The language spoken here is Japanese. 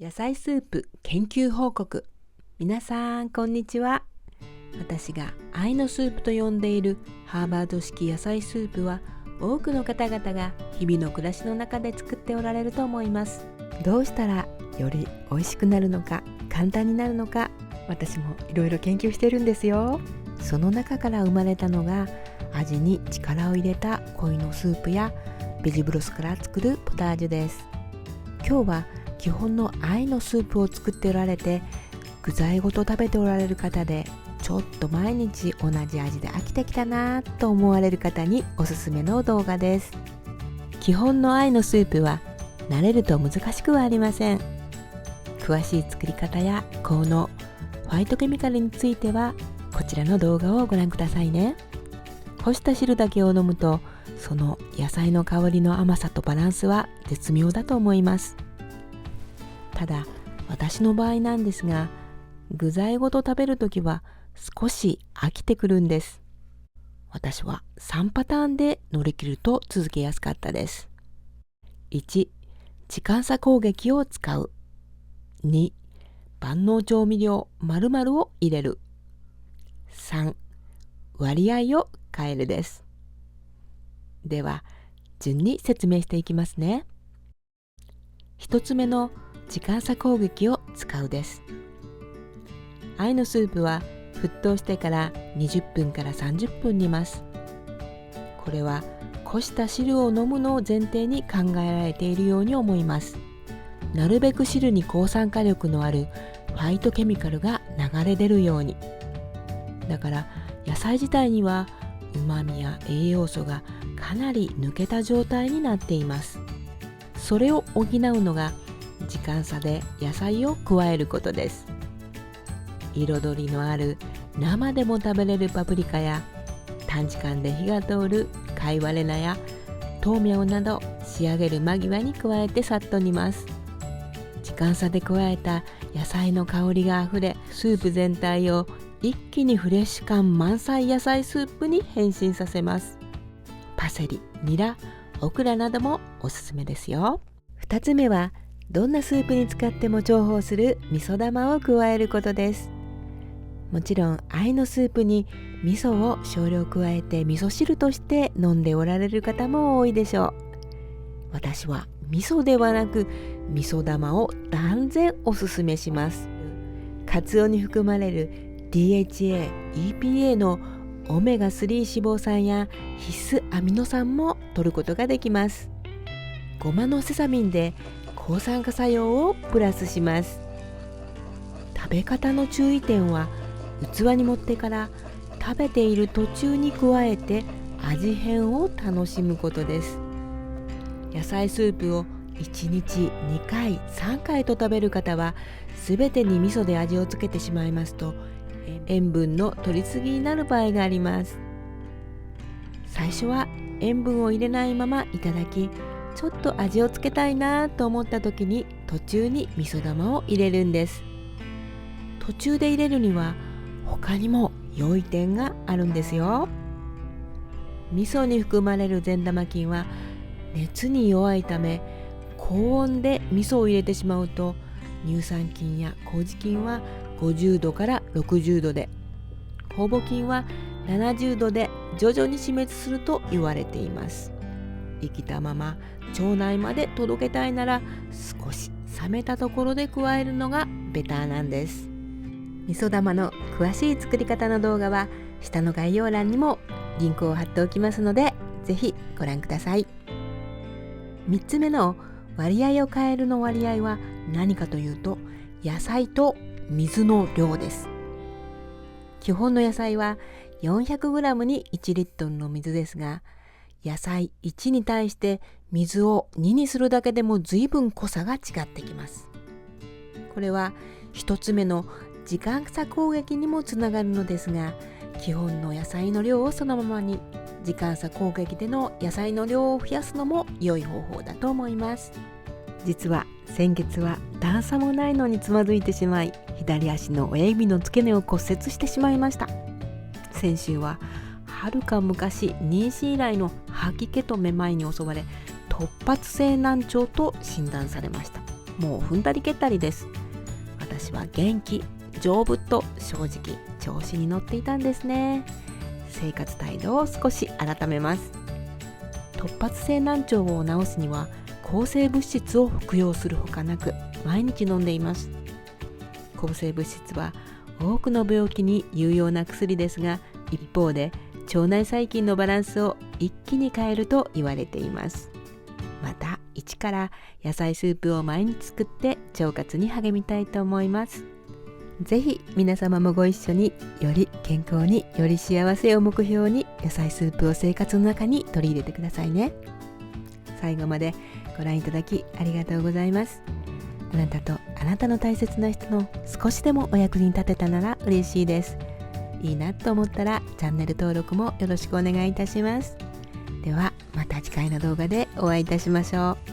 野菜スープ研究報告。皆さんこんにちは。私が愛のスープと呼んでいるハーバード式野菜スープは、多くの方々が日々の暮らしの中で作っておられると思います。どうしたらより美味しくなるのか、簡単になるのか、私もいろいろ研究してるんですよ。その中から生まれたのが、味に力を入れた鯉のスープやベジブロスから作るポタージュです。今日は基本の愛のスープを作っておられて、具材ごと食べておられる方で、ちょっと毎日同じ味で飽きてきたなと思われる方におすすめの動画です。基本の愛のスープは慣れると難しくはありません。詳しい作り方や効能、ホワイトケミカルについてはこちらの動画をご覧くださいね。干した汁だけを飲むと、その野菜の香りの甘さとバランスは絶妙だと思います。ただ私の場合なんですが、具材ごと食べるときは少し飽きてくるんです。私は3パターンで乗り切ると続けやすかったです。1、時間差攻撃を使う。2、万能調味料〇〇を入れる。3、割合を変えるです。では順に説明していきますね。1つ目の時間差攻撃を使うです。愛のスープは沸騰してから20分から30分煮ます。これはこした汁を飲むのを前提に考えられているように思います。なるべく汁に抗酸化力のあるファイトケミカルが流れ出るように。だから野菜自体には旨味や栄養素がかなり抜けた状態になっています。それを補うのが時間差で野菜を加えることです。彩りのある生でも食べれるパプリカや、短時間で火が通るカイワレナや豆苗など、仕上げる間際に加えてさっと煮ます。時間差で加えた野菜の香りがあふれ、スープ全体を一気にフレッシュ感満載野菜スープに変身させます。パセリ、ニラ、オクラなどもおすすめですよ。2つ目は、どんなスープに使っても重宝する味噌玉を加えることです。もちろん愛のスープに味噌を少量加えて味噌汁として飲んでおられる方も多いでしょう。私は味噌ではなく味噌玉を断然おすすめします。カツオに含まれる DHA、EPA のオメガ3脂肪酸や必須アミノ酸も摂ることができます。ごまのセサミンで抗酸化作用をプラスします。食べ方の注意点は、器に盛ってから食べている途中に加えて味変を楽しむことです。野菜スープを1日2回3回と食べる方は、全てに味噌で味をつけてしまいますと塩分の摂りすぎになる場合があります。最初は塩分を入れないままいただき、ちょっと味をつけたいなと思った時に途中に味噌玉を入れるんです。途中で入れるには他にも良い点があるんですよ。味噌に含まれる善玉菌は熱に弱いため、高温で味噌を入れてしまうと乳酸菌や麹菌は50度から60度で、酵母菌は70度で徐々に死滅すると言われています。生きたまま腸内まで届けたいなら、少し冷めたところで加えるのがベターなんです。味噌玉の詳しい作り方の動画は下の概要欄にもリンクを貼っておきますので、ぜひご覧ください。3つ目の割合を変えるの割合は何かというと、野菜と水の量です。基本の野菜は 400g に1リットルの水ですが、野菜1に対して水を2にするだけでも随分濃さが違ってきます。これは1つ目の時間差攻撃にもつながるのですが、基本の野菜の量をそのままに、時間差攻撃での野菜の量を増やすのも良い方法だと思います。実は先月は段差もないのにつまずいてしまい、左足の親指の付け根を骨折してしまいました。先週ははるか昔、妊娠以来の吐き気とめまいに襲われ、突発性難聴と診断されました。もう踏んだり蹴ったりです。私は元気、丈夫と正直調子に乗っていたんですね。生活態度を少し改めます。突発性難聴を治すには抗生物質を服用するほかなく毎日飲んでいます。抗生物質は多くの病気に有用な薬ですが、一方で腸内細菌のバランスを一気に変えると言われています。また一から野菜スープを毎日作って腸活に励みたいと思います。ぜひ皆様もご一緒に、より健康により幸せを目標に野菜スープを生活の中に取り入れてくださいね。最後までご覧いただきありがとうございます。あなたとあなたの大切な人の少しでもお役に立てたなら嬉しいです。いいなと思ったらチャンネル登録もよろしくお願いいたします。ではまた次回の動画でお会いいたしましょう。